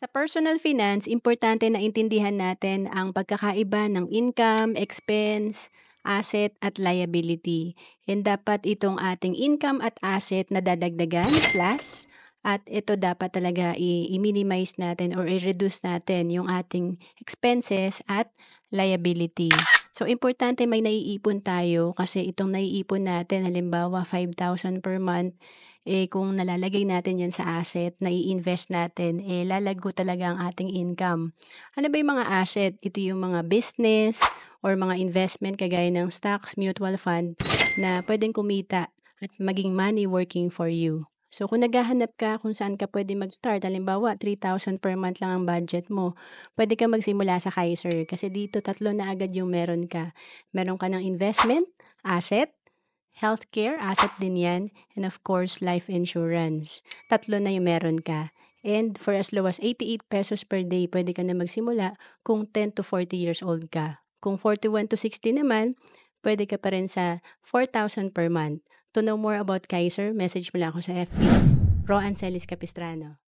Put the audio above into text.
Sa personal finance, importante na intindihan natin ang pagkakaiba ng income, expense, asset at liability. And dapat itong ating income at asset na dadagdagan, plus, at ito dapat talaga i-minimize natin or i-reduce natin yung ating expenses at liability. So, importante may naiipon tayo kasi itong naiipon natin, halimbawa 5,000 per month, kung nalalagay natin yan sa asset, nai-invest natin, lalago talaga ang ating income. Ano ba yung mga asset? Ito yung mga business or mga investment kagaya ng stocks, mutual fund na pwedeng kumita at maging money working for you. So kung naghahanap ka kung saan ka pwede mag-start, halimbawa 3,000 per month lang ang budget mo, pwede ka magsimula sa Kaiser kasi dito tatlo na agad yung meron ka. Meron ka ng investment, asset, healthcare, asset din yan, and of course, life insurance. Tatlo na yung meron ka. And for as low as 88 pesos per day, pwede ka na magsimula kung 10 to 40 years old ka. Kung 41 to 60 naman, pwede ka pa rin sa 4,000 per month. To know more about Kaiser, message mo lang ako sa FB. Ro Ancelis Capistrano.